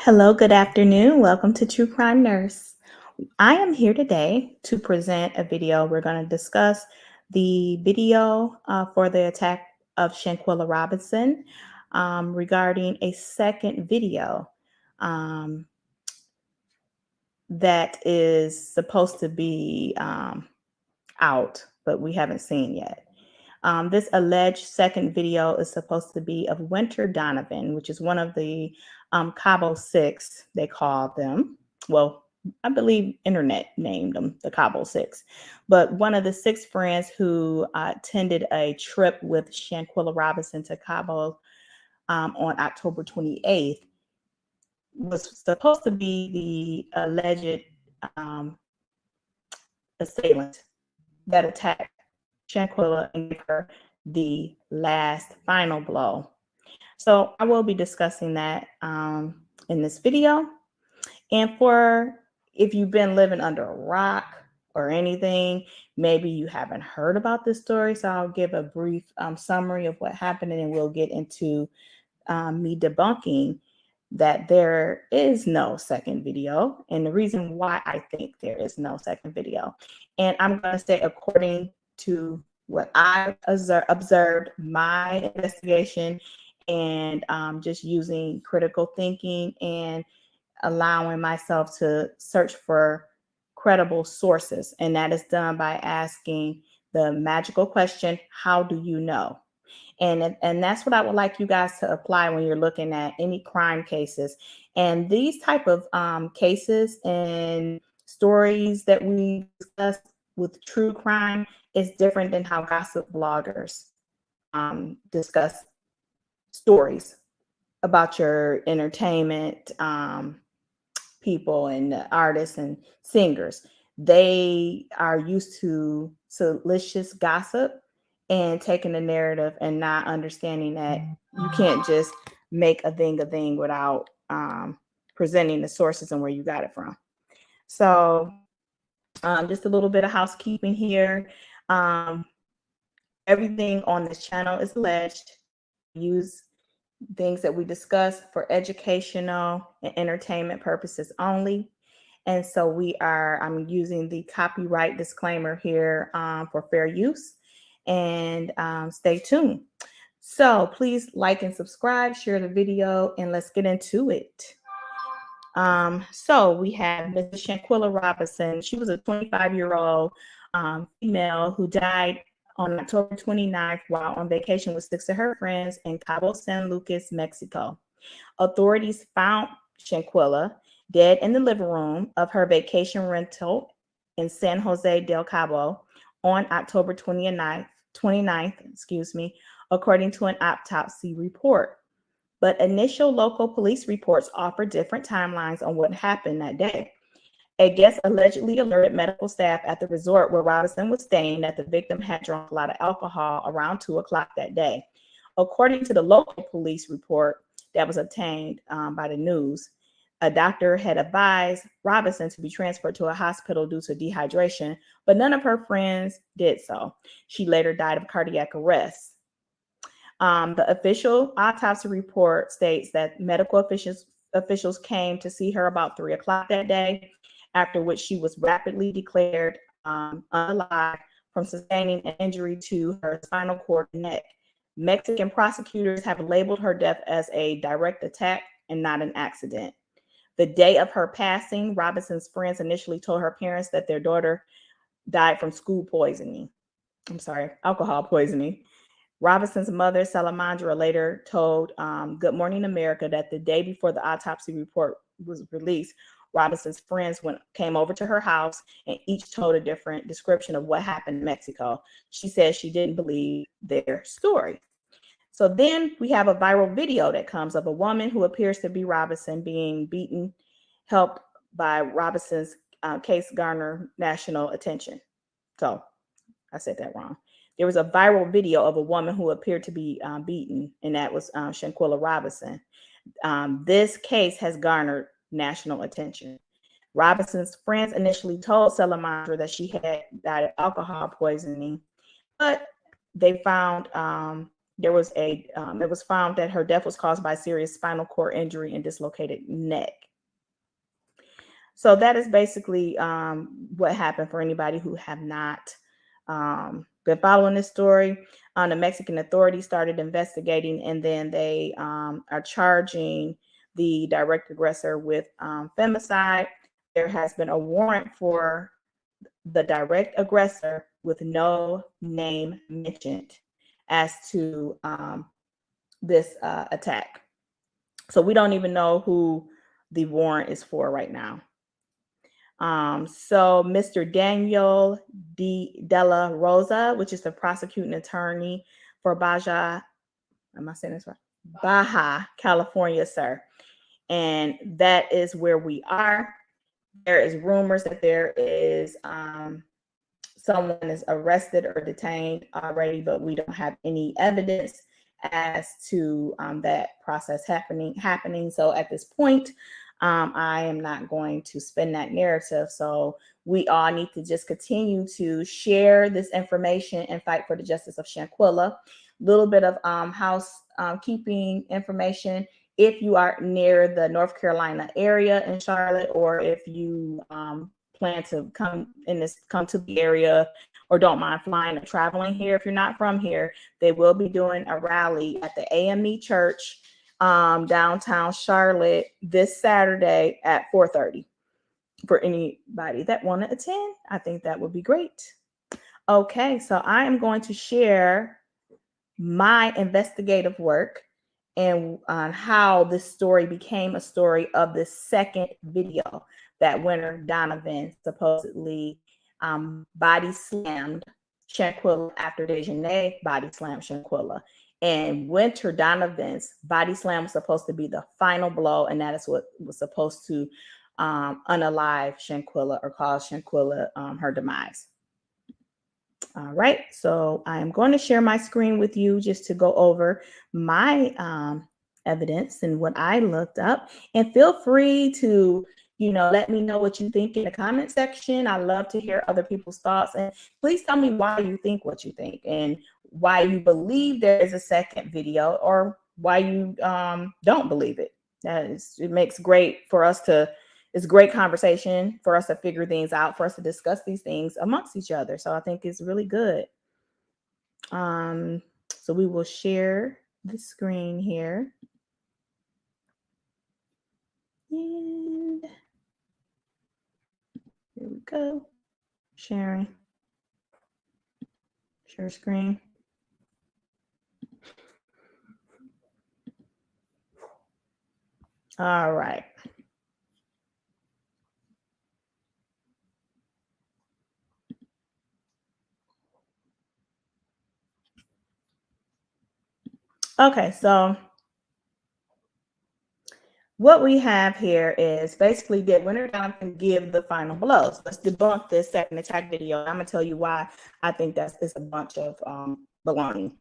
Hello, good afternoon. Welcome to True Crime Nurse. I am here today to present a video. We're going to discuss the video for the attack of Shanquella Robinson regarding a second video that is supposed to be out, but we haven't seen yet. This alleged second video is supposed to be of Wenter Donavan, which is one of the Cabo Six, they call them. Well, I believe internet named them the Cabo Six, but one of the six friends who attended a trip with Shanquella Robinson to Cabo on October 28th was supposed to be the alleged assailant that attacked Shanquella and gave her the last final blow. So I will be discussing that in this video. And for if you've been living under a rock or anything, maybe you haven't heard about this story. So I'll give a brief summary of what happened, and then we'll get into me debunking that there is no second video and the reason why I think there is no second video. And I'm going to say according to what I observed, my investigation, and just using critical thinking and allowing myself to search for credible sources. And that is done by asking the magical question, how do you know? And that's what I would like you guys to apply when you're looking at any crime cases. And these type of cases and stories that we discuss with true crime is different than how gossip bloggers discuss stories about your entertainment people and artists and singers. They are used to salacious gossip and taking the narrative and not understanding that you can't just make a thing without presenting the sources and where you got it from. So just a little bit of housekeeping here. Everything on this channel is alleged. Use things that we discuss for educational and entertainment purposes only. And so I'm using the copyright disclaimer here for fair use. And stay tuned. So please like and subscribe, share the video, and let's get into it. So we have Mrs. Shanquella Robinson. She was a 25-year-old female who died on October 29th while on vacation with six of her friends in Cabo San Lucas, Mexico. Authorities found Shanquella dead in the living room of her vacation rental in San Jose del Cabo on October 29th, according to an autopsy report. But initial local police reports offer different timelines on what happened that day. A guest allegedly alerted medical staff at the resort where Robinson was staying that the victim had drunk a lot of alcohol around 2 o'clock that day. According to the local police report that was obtained by the news, a doctor had advised Robinson to be transferred to a hospital due to dehydration, but none of her friends did so. She later died of cardiac arrest. The official autopsy report states that medical officials came to see her about 3 o'clock that day, after which she was rapidly declared alive from sustaining an injury to her spinal cord and neck. Mexican prosecutors have labeled her death as a direct attack and not an accident. The day of her passing, Robinson's friends initially told her parents that their daughter died from alcohol poisoning. Robinson's mother, Sallamondra, later told Good Morning America that the day before the autopsy report was released, Robinson's friends came over to her house and each told a different description of what happened in Mexico. She said she didn't believe their story. So then we have a viral video that comes of a woman who appears to be Robinson being beaten, helped by Robinson's case garner national attention. So I said that wrong. There was a viral video of a woman who appeared to be beaten, and that was Shanquella Robinson. This case has garnered national attention. Robinson's friends initially told Sallamondra that she had died of alcohol poisoning, but they found there was a, it was found that her death was caused by serious spinal cord injury and dislocated neck. So that is basically what happened for anybody who have not been following this story. The Mexican authorities started investigating, and then they are charging the direct aggressor with femicide. There has been a warrant for the direct aggressor with no name mentioned as to this attack. So we don't even know who the warrant is for right now. So Mr. Daniel Della Rosa, which is the prosecuting attorney for Baja, am I saying this right? Baja, California, sir. And that is where we are. There is rumors that there is someone is arrested or detained already, but we don't have any evidence as to that process happening. So at this point, I am not going to spin that narrative. So we all need to just continue to share this information and fight for the justice of Shanquella. Little bit of housekeeping information. If you are near the North Carolina area in Charlotte, or if you plan to come to the area or don't mind flying or traveling here, if you're not from here, they will be doing a rally at the AME Church downtown Charlotte this Saturday at 4:30. For anybody that want to attend, I think that would be great. Okay, so I am going to share my investigative work and on how this story became a story of this second video that Wenter Donavan supposedly body slammed Shanquella after DaeJhanae body slammed Shanquella. And Wenter Donovan's body slam was supposed to be the final blow, and that is what was supposed to unalive Shanquella or cause Shanquella her demise. All right, so I am going to share my screen with you just to go over my evidence and what I looked up. And feel free to, let me know what you think in the comment section. I love to hear other people's thoughts. And please tell me why you think what you think and why you believe there is a second video, or why you don't believe it. It makes great for us to, it's great conversation for us to figure things out, for us to discuss these things amongst each other. So I think it's really good. So we will share the screen here. And here we go. Sharing. Share screen. All right. Okay, so what we have here is basically, did Wenter Donavan give the final blows? Let's debunk this second attack video. I'm gonna tell you why I think it's a bunch of baloney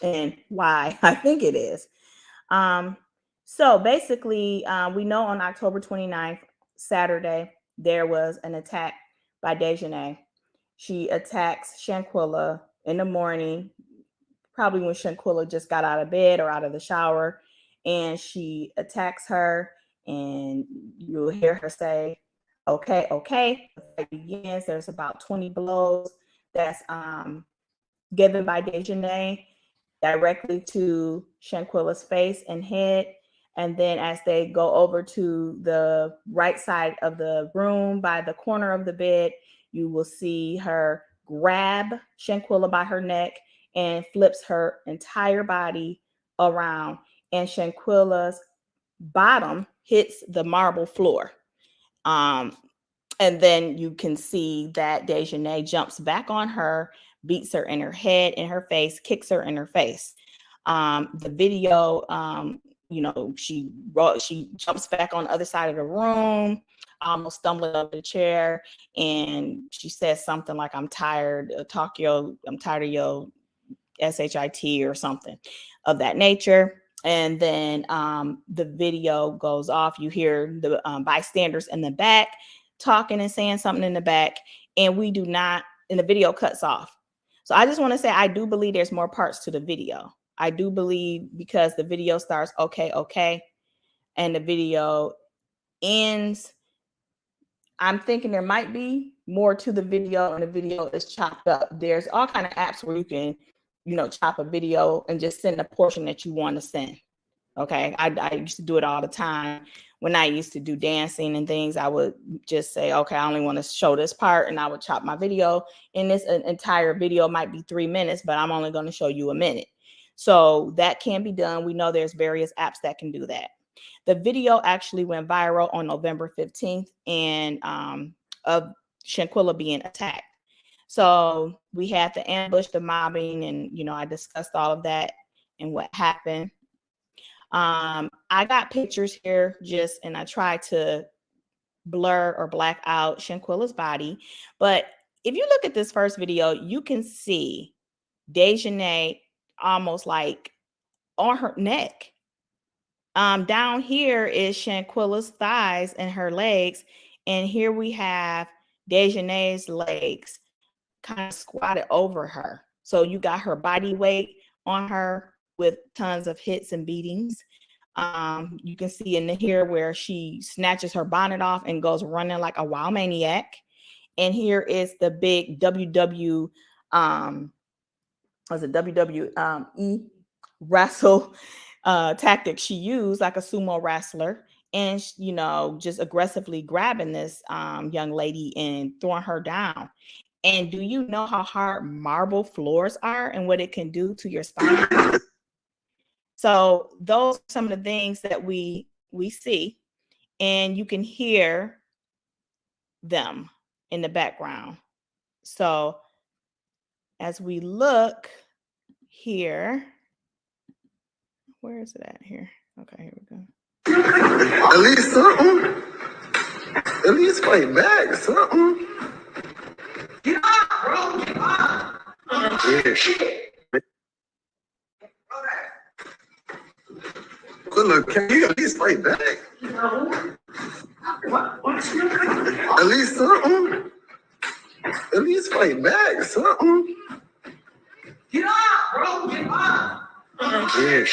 and why I think it is. So basically, we know on October 29th, Saturday, there was an attack by DaeJhanae. She attacks Shanquella in the morning, probably when Shanquella just got out of bed or out of the shower, and she attacks her, and you'll hear her say, okay, okay. The fight begins. There's about 20 blows that's given by DaeJhanae directly to Shanquella's face and head. And then as they go over to the right side of the room by the corner of the bed, you will see her grab Shanquella by her neck and flips her entire body around. And Shanquella's bottom hits the marble floor. And then you can see that DaeJhanae jumps back on her, beats her in her head, in her face, kicks her in her face. The video, she jumps back on the other side of the room, almost stumbling up the chair, and she says something like, I'm tired of your SHIT or something of that nature. And then the video goes off. You hear the bystanders in the back talking and saying something in the back, and and the video cuts off. So I just want to say, I do believe there's more parts to the video. I do believe because the video starts okay, okay, and the video ends, I'm thinking there might be more to the video and the video is chopped up. There's all kind of apps where you can, chop a video and just send a portion that you want to send. Okay. I used to do it all the time. When I used to do dancing and things, I would just say, okay, I only want to show this part, and I would chop my video. And this entire video might be 3 minutes, but I'm only going to show you a minute. So that can be done. We know there's various apps that can do that. The video actually went viral on November 15th and of Shanquella being attacked. So we had the ambush, the mobbing, and, I discussed all of that and what happened. I got pictures here and I tried to blur or black out Shanquella's body. But if you look at this first video, you can see DaeJhanae almost like on her neck. Down here is Shanquella's thighs and her legs. And here we have DaeJhanae's legs kind of squatted over her. So you got her body weight on her with tons of hits and beatings. You can see in here where she snatches her bonnet off and goes running like a wild maniac. And here is the big WWE wrestle tactic she used, like a sumo wrestler, and just aggressively grabbing this young lady and throwing her down. And do you know how hard marble floors are and what it can do to your spine? So those are some of the things that we see, and you can hear them in the background. So as we look here, where is it at here? Okay, here we go. At least something. At least fight back, something. Get up, bro. Get up. Yeah. Good look, can you at least fight back? No. What? At least something. At least fight back, something. Get up, bro. Get up. Yeah.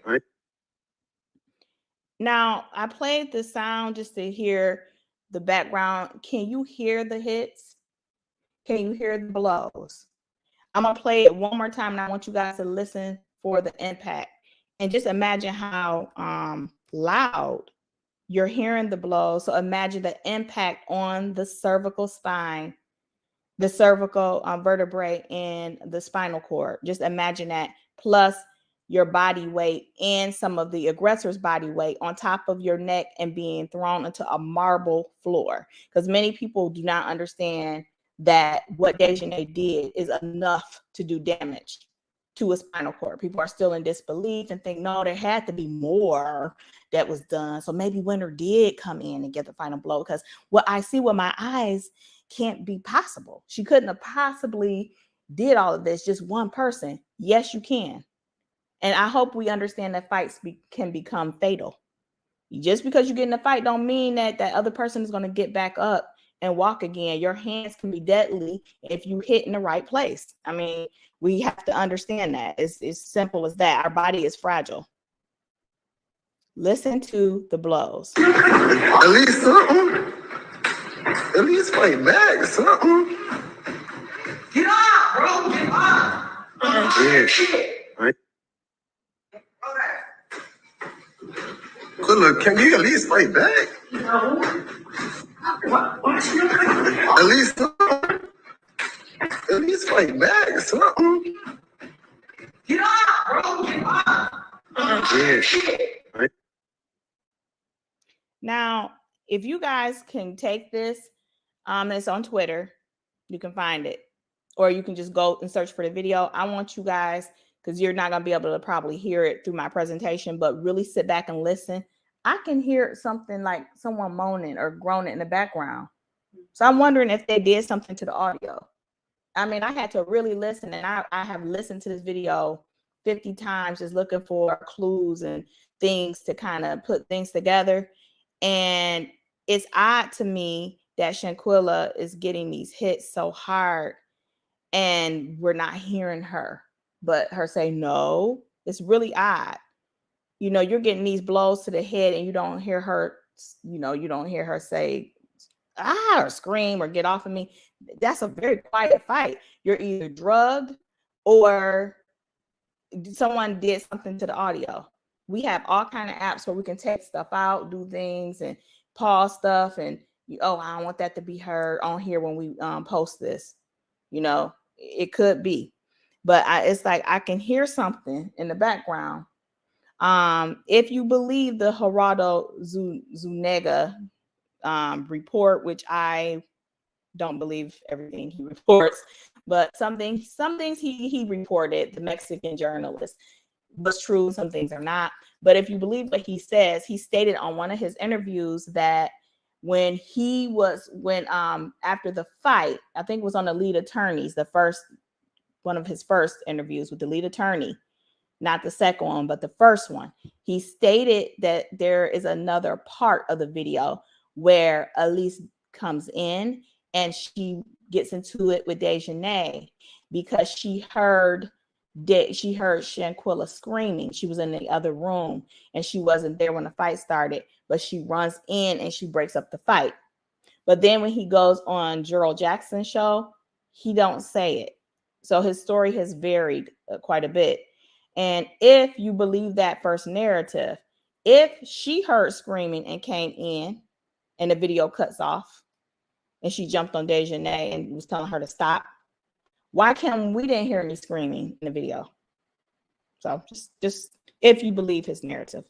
Right. Now, I played the sound just to hear the background. Can you hear the hits? Can you hear the blows? I'm going to play it one more time, and I want you guys to listen for the impact. And just imagine how loud you're hearing the blows. So imagine the impact on the cervical spine, the cervical vertebrae, and the spinal cord. Just imagine that, plus your body weight and some of the aggressor's body weight on top of your neck and being thrown into a marble floor. Because many people do not understand that what DaeJhanae did is enough to do damage to a spinal cord. People are still in disbelief and think, no, there had to be more that was done. So maybe Wenter did come in and get the final blow, because what I see with my eyes can't be possible. She couldn't have possibly did all of this, just one person. Yes, you can. And I hope we understand that fights can become fatal. Just because you get in a fight don't mean that that other person is going to get back up and walk again. Your hands can be deadly if you hit in the right place. I mean, we have to understand that. It's simple as that. Our body is fragile. Listen to the blows. At least something. At least fight back, something. Get up, bro. Get up. Yeah. Right. Good look, can you at least fight back? No. What? At least something. At least fight back, something. Get up, bro. Get up. Yeah. Right. Now, if you guys can take this, it's on Twitter. You can find it. Or you can just go and search for the video. I want you guys, because you're not going to be able to probably hear it through my presentation, but really sit back and listen. I can hear something like someone moaning or groaning in the background. So I'm wondering if they did something to the audio. I mean, I had to really listen, and I have listened to this video 50 times just looking for clues and things to kind of put things together. And it's odd to me that Shanquella is getting these hits so hard and we're not hearing her, but her say, no, It's really odd. You know, you're getting these blows to the head and you don't hear her, you know, you don't hear her say, ah, or scream or get off of me. That's a very quiet fight. You're either drugged or someone did something to the audio. We have all kind of apps where we can take stuff out, do things, and pause stuff. And oh, I don't want that to be heard on here when we post this. You know, it could be, but it's like I can hear something in the background. If you believe the Gerardo Zuniga report, which I don't believe everything he reports, but some things he reported, the Mexican journalist, was true, some things are not. But if you believe what he says, he stated on one of his interviews that when after the fight, I think it was on the lead attorneys, one of his first interviews with the lead attorney, not the second one, but the first one, he stated that there is another part of the video where Elise comes in and she gets into it with DaeJhanae because she heard Shanquella screaming. She was in the other room and she wasn't there when the fight started, but she runs in and she breaks up the fight. But then when he goes on DaeJhanae Jackson show, he don't say it. So his story has varied quite a bit. And if you believe that first narrative, if she heard screaming and came in and the video cuts off and she jumped on DaeJhanae and was telling her to stop, why can't we didn't hear any screaming in the video? So just if you believe his narrative,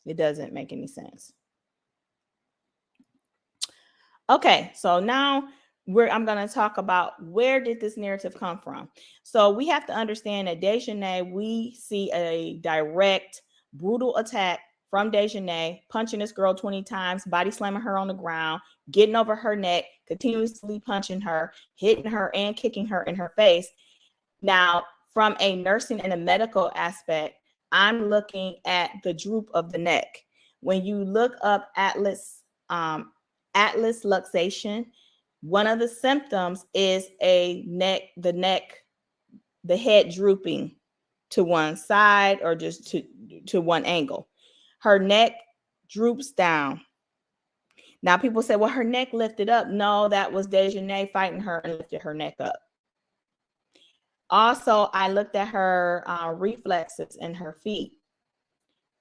it doesn't make any sense. Okay, so now I'm going to talk about where did this narrative come from. So we have to understand that DaeJhanae, we see a direct, brutal attack from DaeJhanae, punching this girl 20 times, body slamming her on the ground, getting over her neck, continuously punching her, hitting her and kicking her in her face. Now, from a nursing and a medical aspect, I'm looking at the droop of the neck. When you look up atlas luxation, one of the symptoms is the head drooping to one side or just to one angle. Her neck droops down. Now people say, well, her neck lifted up. No, that was DaeJhanae fighting her and lifted her neck up. Also, I looked at her reflexes in her feet.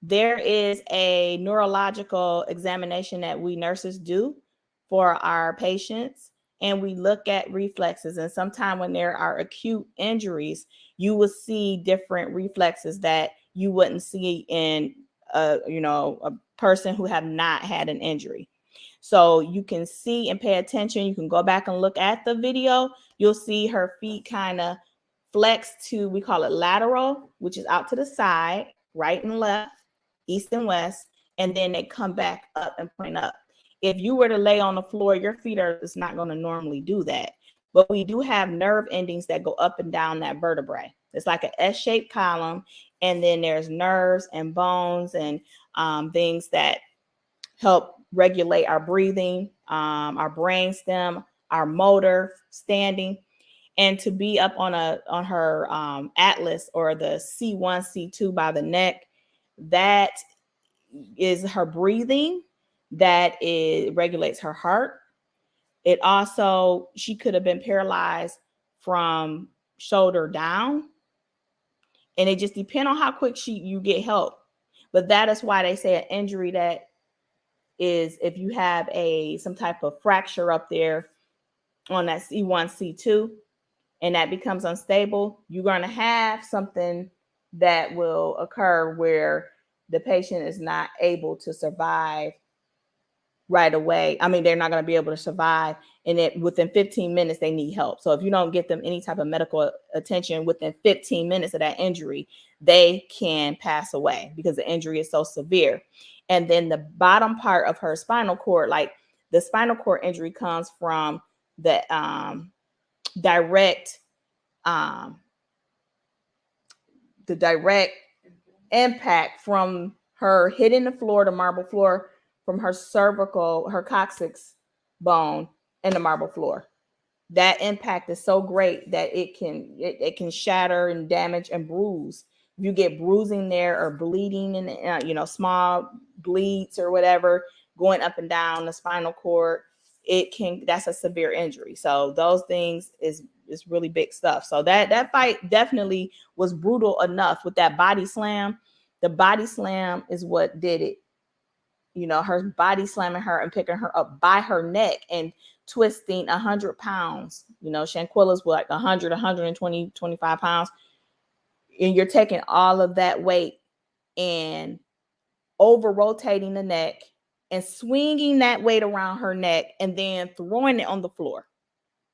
There is a neurological examination that we nurses do for our patients, and we look at reflexes. And sometimes when there are acute injuries, you will see different reflexes that you wouldn't see in a person who have not had an injury. So you can see and pay attention. You can go back and look at the video. You'll see her feet kind of flex to, we call it lateral, which is out to the side, right and left, east and west, and then they come back up and point up. If you were to lay on the floor, your feet are just not going to normally do that. But we do have nerve endings that go up and down that vertebrae. It's like an S-shaped column, and then there's nerves and bones and things that help regulate our breathing, our brain stem, our motor, standing. And to be up on her atlas or the C1, C2 by the neck, that is her breathing. That it regulates her heart. It also, she could have been paralyzed from shoulder down. And it just depends on how quick you get help. But that is why they say an injury that is, if you have some type of fracture up there on that C1, C2, and that becomes unstable, you're going to have something that will occur where the patient is not able to survive right away. I mean, they're not going to be able to survive, and within 15 minutes, they need help. So if you don't get them any type of medical attention within 15 minutes of that injury, they can pass away because the injury is so severe. And then the bottom part of her spinal cord, like the spinal cord injury, comes from the direct impact from her hitting the floor, the marble floor, from her cervical, her coccyx bone, and the marble floor. That impact is so great that it can shatter and damage and bruise If you get bruising there or bleeding and small bleeds or whatever going up and down the spinal cord, that's a severe injury. So those things is really big stuff. So that fight definitely was brutal enough with that body slam. The body slam is what did it. Her body slamming her and picking her up by her neck and twisting 100 pounds. Shanquella's like 100, 120, 25 pounds. And you're taking all of that weight and over rotating the neck and swinging that weight around her neck and then throwing it on the floor.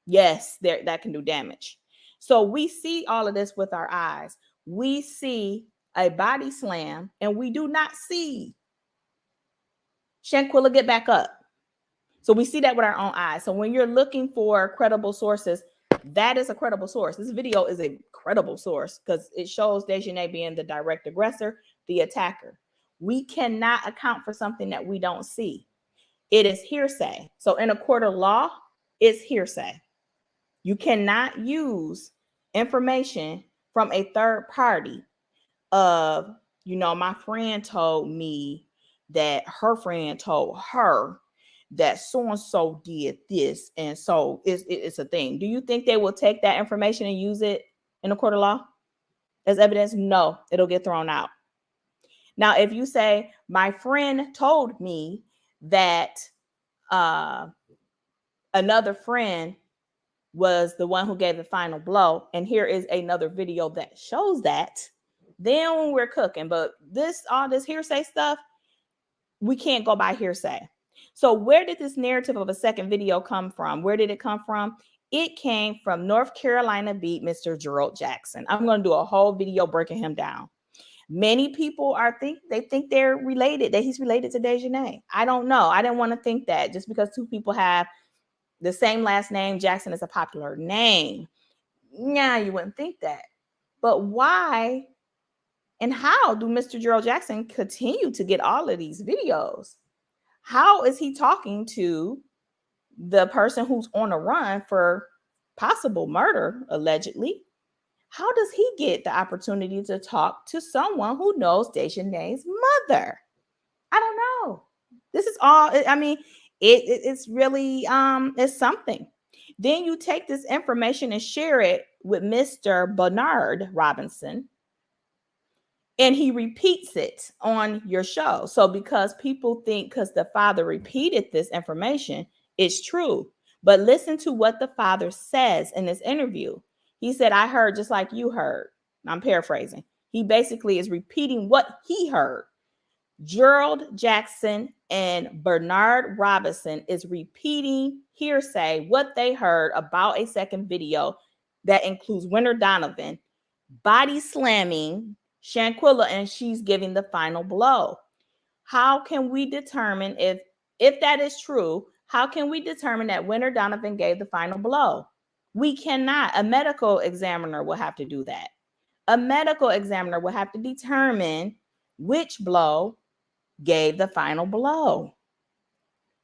Yes, that can do damage. So we see all of this with our eyes. We see a body slam and we do not see Shanquella get back up. So we see that with our own eyes. So when you're looking for credible sources, that is a credible source. This video is a credible source because it shows DaeJhanae being the direct aggressor, the attacker. We cannot account for something that we don't see. It is hearsay. So in a court of law, it's hearsay. You cannot use information from a third party of, my friend told me that her friend told her that so-and-so did this. And so it's a thing. Do you think they will take that information and use it in a court of law as evidence? No, it'll get thrown out. Now, if you say, my friend told me that another friend was the one who gave the final blow, and here is another video that shows that, then we're cooking. But all this hearsay stuff, we can't go by hearsay. So where did this narrative of a second video come from? Where did it come from? It came from North Carolina beat Mr. DaeJhanae Jackson. I'm going to do a whole video breaking him down. Many people think they're related, that he's related to DaeJhanae. I don't know. I didn't want to think that just because two people have the same last name. Jackson is a popular name. Yeah, you wouldn't think that. But why and how do Mr. DaeJhanae Jackson continue to get all of these videos? How is he talking to the person who's on a run for possible murder, allegedly? How does he get the opportunity to talk to someone who knows DaeJhanae's mother? I don't know. This is all, it's really, it's something. Then you take this information and share it with Mr. Wenter Robinson, and he repeats it on your show. So because people think because the father repeated this information, it's true. But listen to what the father says in this interview. He said, I heard just like you heard. I'm paraphrasing. He basically is repeating what he heard. DaeJhanae Jackson and Wenter Robinson is repeating hearsay, what they heard about a second video that includes Wenter Donavan body slamming Shanquella, and she's giving the final blow. How can we determine if that is true? How can we determine that Wenter Donavan gave the final blow? We cannot. A medical examiner will have to do that. A medical examiner will have to determine which blow gave the final blow.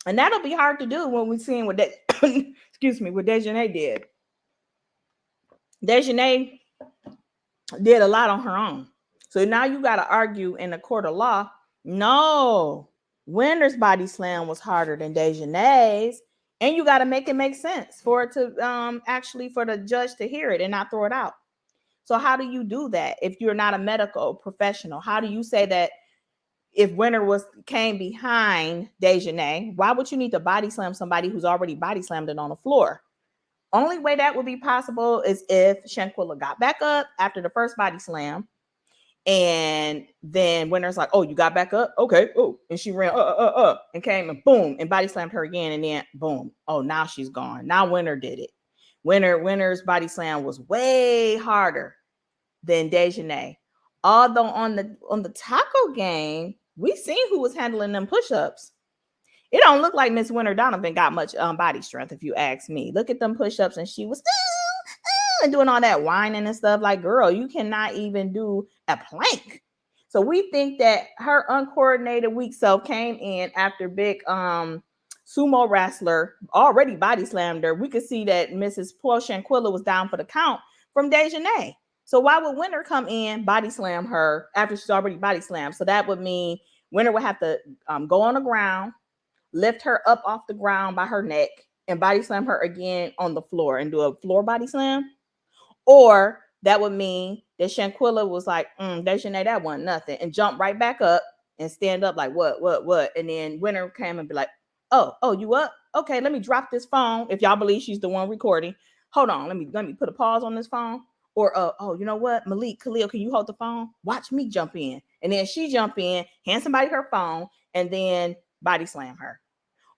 And that'll be hard to do when we're seeing what what DaeJhanae did. DaeJhanae did a lot on her own. So now you got to argue in the court of law. No, Wenter's body slam was harder than DaeJhanae's. And you got to make it make sense for it to actually for the judge to hear it and not throw it out. So how do you do that if you're not a medical professional? How do you say that if Wenter came behind DaeJhanae, why would you need to body slam somebody who's already body slammed it on the floor? Only way that would be possible is if Shanquella got back up after the first body slam, and then Wenter's like, oh, you got back up? Okay. Oh, and she ran and came and boom, and body slammed her again, and then boom. Oh, now she's gone. Now Wenter did it. Wenter's body slam was way harder than DaeJhanae. Although on the taco game, we seen who was handling them push-ups. It don't look like Miss Wenter Donovan got much body strength, if you ask me. Look at them push-ups, and she was and doing all that whining and stuff. Like, girl, you cannot even do a plank. So we think that her uncoordinated weak self came in after big sumo wrestler already body slammed her. We could see that Mrs. Poor Shanquella was down for the count from DaeJhanae. So why would Wenter come in, body slam her after she's already body slammed? So that would mean Wenter would have to go on the ground, lift her up off the ground by her neck, and body slam her again on the floor and do a floor body slam. Or that would mean that Shanquella was like, DaeJhanae, that wasn't nothing, and jump right back up and stand up like, what? And then Wenter came and be like, oh, you up? Okay, let me drop this phone. If y'all believe she's the one recording, hold on, let me put a pause on this phone. Or, oh, you know what, Malik, Khalil, can you hold the phone? Watch me jump in. And then she jump in, hand somebody her phone, and then body slam her.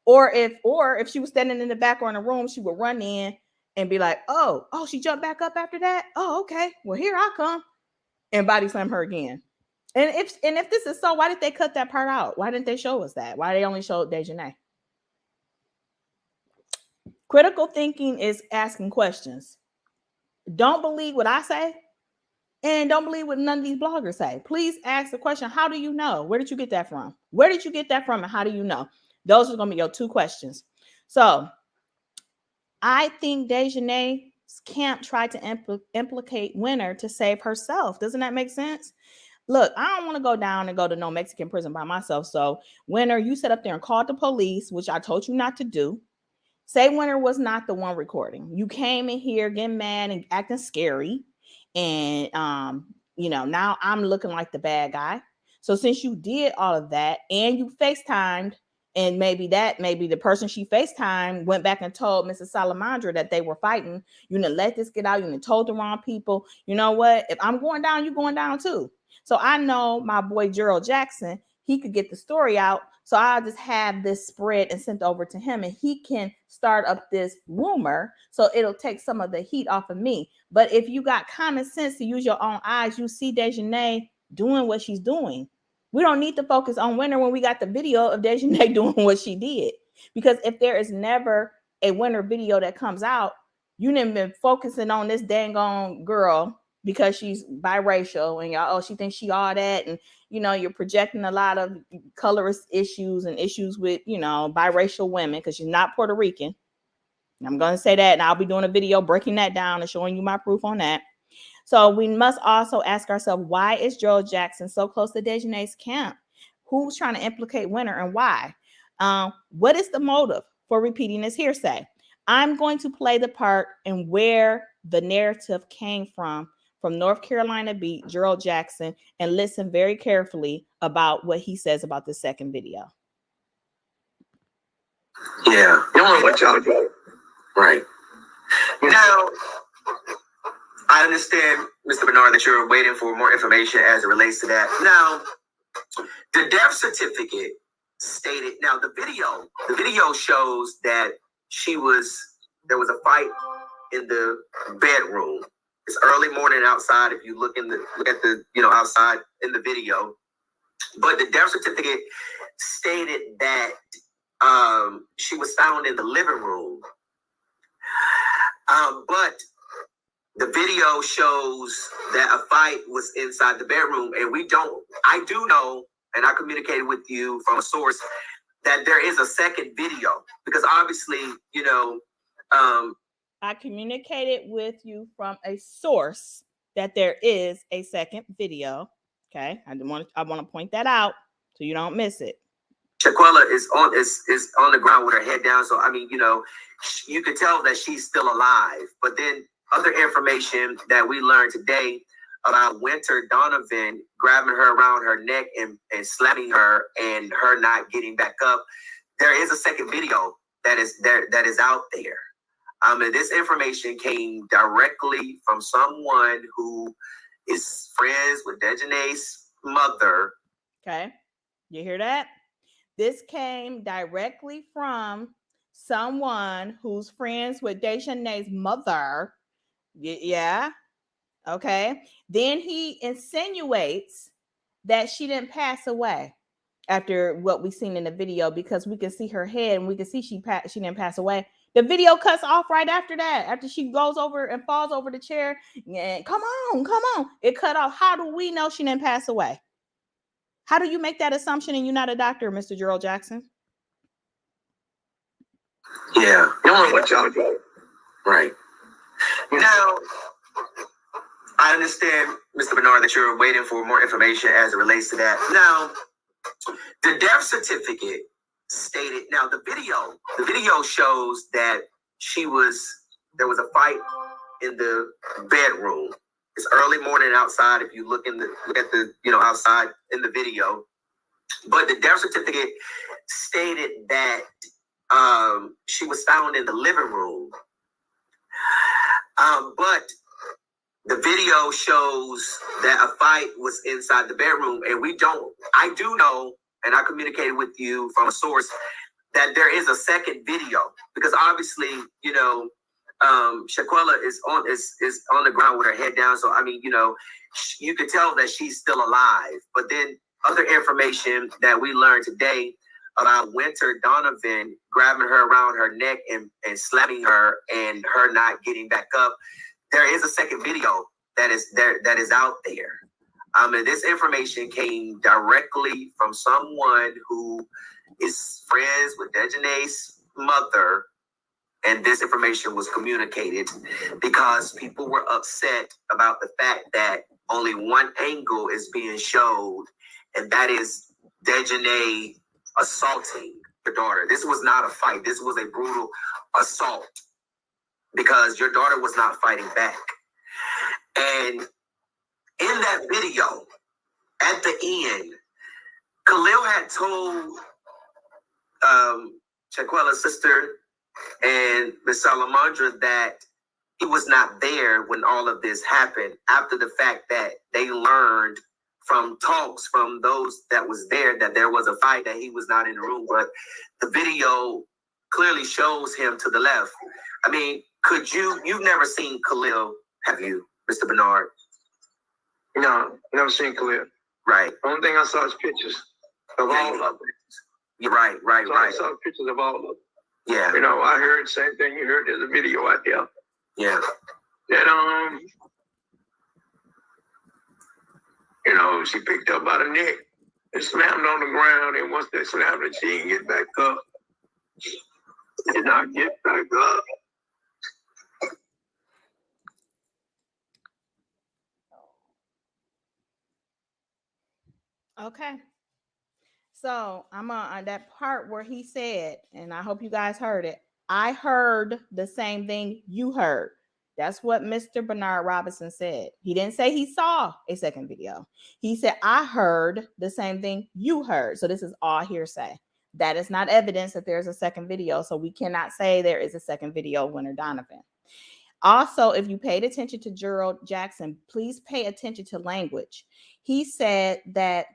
Or if she was standing in the back or in the room, she would run in and be like, oh, she jumped back up after that. Oh, okay. Well, here I come, and body slam her again. And if this is so, why did they cut that part out? Why didn't they show us that? Why they only showed DaeJhanae? Critical thinking is asking questions. Don't believe what I say, and don't believe what none of these bloggers say. Please ask the question, how do you know? Where did you get that from? Where did you get that from, and how do you know? Those are going to be your two questions. So I think DaeJhanae's camp tried to implicate Wenter to save herself. Doesn't that make sense? Look, I don't want to go down and go to no Mexican prison by myself. So Wenter, you sat up there and called the police, which I told you not to do. Say Wenter was not the one recording. You came in here getting mad and acting scary. And, now I'm looking like the bad guy. So since you did all of that and you FaceTimed, and maybe the person she FaceTimed went back and told Mrs. Sallamondra that they were fighting, you didn't let this get out. You didn't told the wrong people. You know what? If I'm going down, you're going down too. So I know my boy Gerald Jackson, he could get the story out. So I'll just have this spread and sent over to him, and he can start up this rumor. So it'll take some of the heat off of me. But if you got common sense to use your own eyes, you see DaeJhanae doing what she's doing. We don't need to focus on Wenter when we got the video of DaeJhanae doing what she did. Because if there is never a Wenter video that comes out, you didn't been focusing on this dang on girl because she's biracial and y'all, she thinks she all that. And, you're projecting a lot of colorist issues and issues with, biracial women because she's not Puerto Rican. I'm going to say that, and I'll be doing a video breaking that down and showing you my proof on that. So we must also ask ourselves, why is Gerald Jackson so close to DaeJhanae's camp? Who's trying to implicate Wenter and why? What is the motive for repeating this hearsay? I'm going to play the part and where the narrative came from North Carolina Beat, Gerald Jackson, and listen very carefully about what he says about the second video. Yeah, you don't want y'all to go. Right. Now, I understand, Mr. Bernard, that you're waiting for more information as it relates to that. Now, the death certificate stated, now the video shows that there was a fight in the bedroom. It's early morning outside if you look at the outside in the video. But the death certificate stated that she was found in the living room. But the video shows that a fight was inside the bedroom, and I do know, and I communicated with you from a source, that there is a second video, because obviously, I communicated with you from a source that there is a second video. Okay, I want to point that out so you don't miss it. Shanquella is on the ground with her head down, so I mean, you could tell that she's still alive. But then other information that we learned today about Wenter Donavan grabbing her around her neck and slamming her and her not getting back up. There is a second video that is out there. And this information came directly from someone who is friends with DaeJhanae's mother. Okay, you hear that? This came directly from someone who's friends with DaeJhanae's mother. Yeah. Okay. Then he insinuates that she didn't pass away after what we've seen in the video, because we can see her head and we can see she didn't pass away. The video cuts off right after that, after she goes over and falls over the chair. And come on. It cut off. How do we know she didn't pass away? How do you make that assumption and you're not a doctor, Mr. Gerald Jackson? Yeah, you don't want y'all to go. Right. Now, I understand, Mr. Bernard, that you're waiting for more information as it relates to that. Now, the death certificate stated. Now, the video shows that there was a fight in the bedroom. It's early morning outside. If you look at the outside in the video, but the death certificate stated that she was found in the living room. But the video shows that a fight was inside the bedroom, and I do know, and I communicated with you from a source that there is a second video, because obviously, Shanquella is on the ground with her head down. So, I mean, you could tell that she's still alive. But then other information that we learned today about Wenter Donavan grabbing her around her neck and slapping her and her not getting back up. There is a second video that is out there. And this information came directly from someone who is friends with DaeJhanae's mother, and this information was communicated because people were upset about the fact that only one angle is being showed, and that is DaeJhanae assaulting her daughter. This was not a fight. This was a brutal assault because your daughter was not fighting back. And in that video, at the end, Khalil had told Shanquella's sister and Miss Sallamondra that he was not there when all of this happened, after the fact that they learned from talks from those that was there that there was a fight, that he was not in the room. But the video clearly shows him to the left. I mean, you've never seen Khalil, have you, Mr. Bernard? No, never seen Khalil. Right. The only thing I saw is pictures of all of them. You're right. So I saw pictures of all of them. Yeah. I heard the same thing you heard. There's a video out there. Yeah. And she picked up by the neck and slammed on the ground. And once they slammed her, she didn't get back up. She did not get back up. Okay. So I'm on that part where he said, and I hope you guys heard it, I heard the same thing you heard. That's what Mr. Bernard Robinson said. He didn't say he saw a second video. He said, I heard the same thing you heard. So this is all hearsay. That is not evidence that there's a second video. So we cannot say there is a second video of Wenter Donavan. Also, if you paid attention to DaeJhanae Jackson, please pay attention to language. He said that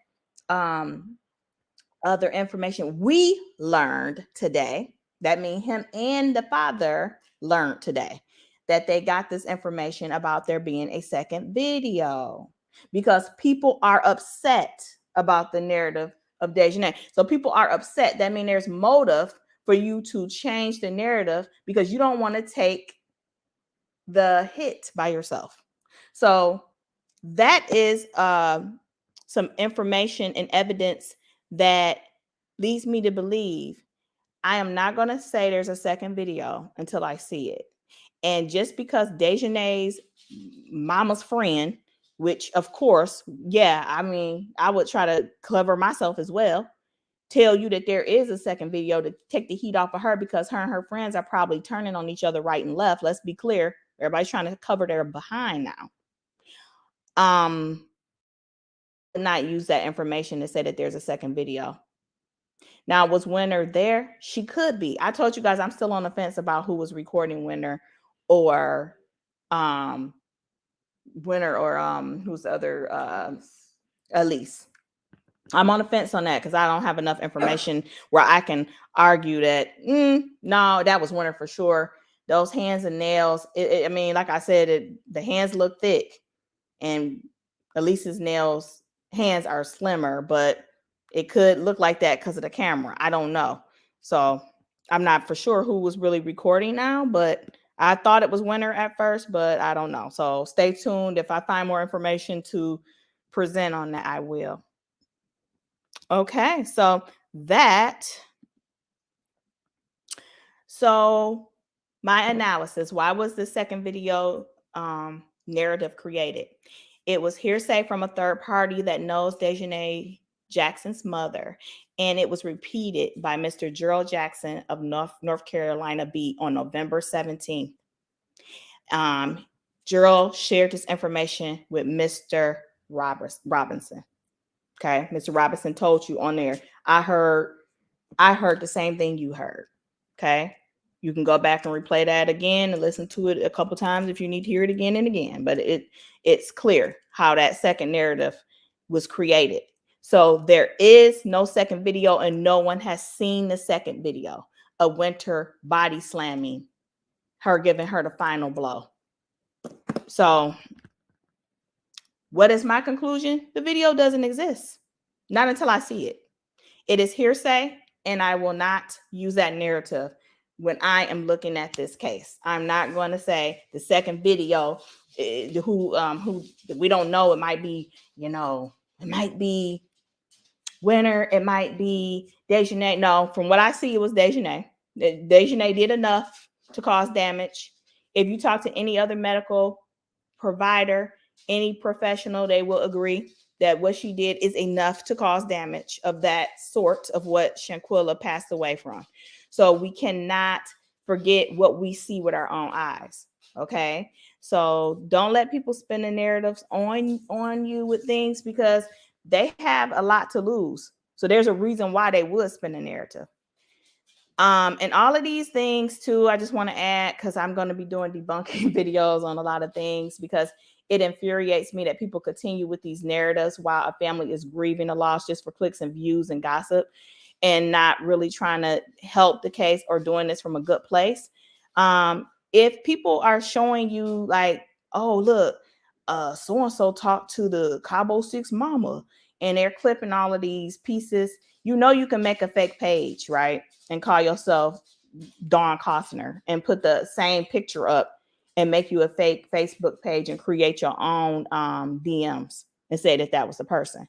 other information we learned today, that means him and the father learned today, that they got this information about there being a second video because people are upset about the narrative of DaeJhanae. So people are upset. That means there's motive for you to change the narrative because you don't want to take the hit by yourself. So that is some information and evidence that leads me to believe I am not going to say there's a second video until I see it. And just because DaeJhanae's mama's friend, which of course, yeah, I mean, I would try to cover myself as well, tell you that there is a second video to take the heat off of her because her and her friends are probably turning on each other right and left. Let's be clear. Everybody's trying to cover their behind now. Not use that information to say that there's a second video. Now, was Wenter there? She could be. I told you guys I'm still on the fence about who was recording Wenter or Wenter or who's the other Elise. I'm on the fence on that because I don't have enough information where I can argue that no, that was Wenter for sure. Those hands and nails. I mean, like I said, the hands look thick, and Elise's hands are slimmer, but it could look like that because of the camera. I don't know. So I'm not for sure who was really recording now, but I thought it was Wenter at first, but I don't know. So stay tuned. If I find more information to present on that, I will. Okay, so my analysis, why was the second video narrative created. It was hearsay from a third party that knows DaeJhanae Jackson's mother, and it was repeated by Mr. Gerald Jackson of North Carolina Beat on November 17th. Gerald shared this information with Mr. Robinson. Okay, Mr. Robinson told you on there, I heard the same thing you heard. Okay, you can go back and replay that again and listen to it a couple times if you need to hear it again and again. But it's clear how that second narrative was created. So there is no second video, and no one has seen the second video of Wenter body slamming her, giving her the final blow. So what is my conclusion? The video doesn't exist. Not until I see it. It is hearsay, and I will not use that narrative when I am looking at this case. I'm not going to say the second video, who we don't know. It might be, it might be Wenter, it might be DaeJhanae. No, from what I see, it was DaeJhanae. DaeJhanae did enough to cause damage. If you talk to any other medical provider, any professional, they will agree that what she did is enough to cause damage of that sort of what Shanquella passed away from. So we cannot forget what we see with our own eyes. Okay, so don't let people spin the narratives on you with things, because they have a lot to lose. So there's a reason why they would spin the narrative. And all of these things too, I just want to add, because I'm going to be doing debunking videos on a lot of things, because it infuriates me that people continue with these narratives while a family is grieving a loss just for clicks and views and gossip, and not really trying to help the case or doing this from a good place. If people are showing you like, oh, look, so-and-so talked to the Cabo 6 mama, and they're clipping all of these pieces, you can make a fake page, right? And call yourself Dawn Costner and put the same picture up and make you a fake Facebook page and create your own DMs and say that was the person.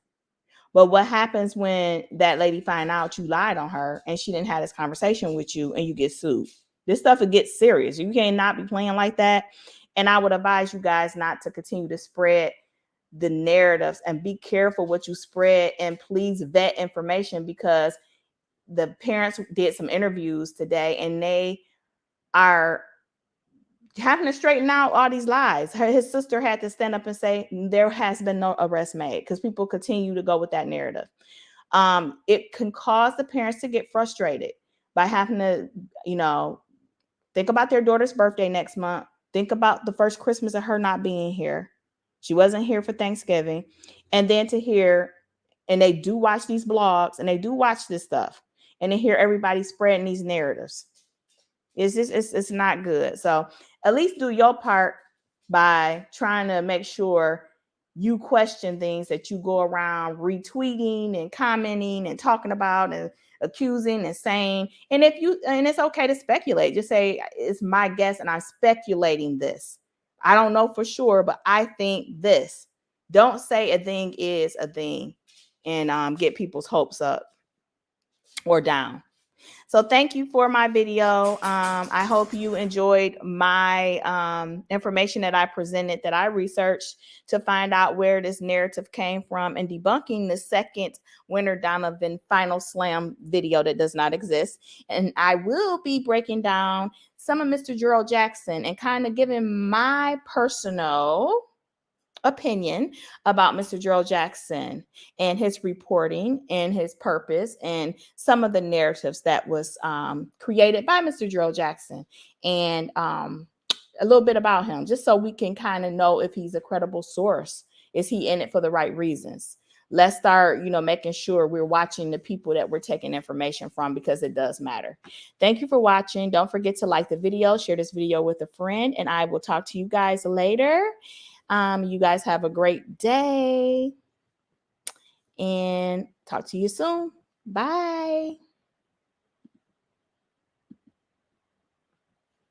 But what happens when that lady find out you lied on her and she didn't have this conversation with you and you get sued? This stuff, it gets serious. You cannot be playing like that. And I would advise you guys not to continue to spread the narratives, and be careful what you spread, and please vet information, because the parents did some interviews today and they are having to straighten out all these lies. His sister had to stand up and say there has been no arrest made, because people continue to go with that narrative. It can cause the parents to get frustrated by having to, think about their daughter's birthday next month. Think about the first Christmas of her not being here. She wasn't here for Thanksgiving. And then to hear, and they do watch these blogs and they do watch this stuff, and they hear everybody spreading these narratives. It's not good. So at least do your part by trying to make sure you question things that you go around retweeting and commenting and talking about and accusing and saying. And it's okay to speculate. Just say, it's my guess and I'm speculating this. I don't know for sure, but I think this. Don't say a thing is a thing and get people's hopes up or down. So thank you for my video. I hope you enjoyed my information that I presented, that I researched to find out where this narrative came from, and debunking the second Wenter Donavan final slam video that does not exist. And I will be breaking down some of Mr. Gerald Jackson and kind of giving my personal opinion about Mr. Gerald Jackson and his reporting and his purpose and some of the narratives that was created by Mr. Gerald Jackson, and a little bit about him, just so we can kind of know if he's a credible source. Is he in it for the right reasons? Let's start, making sure we're watching the people that we're taking information from, because it does matter. Thank you for watching. Don't forget to like the video, share this video with a friend, and I will talk to you guys later. You guys have a great day and talk to you soon. Bye.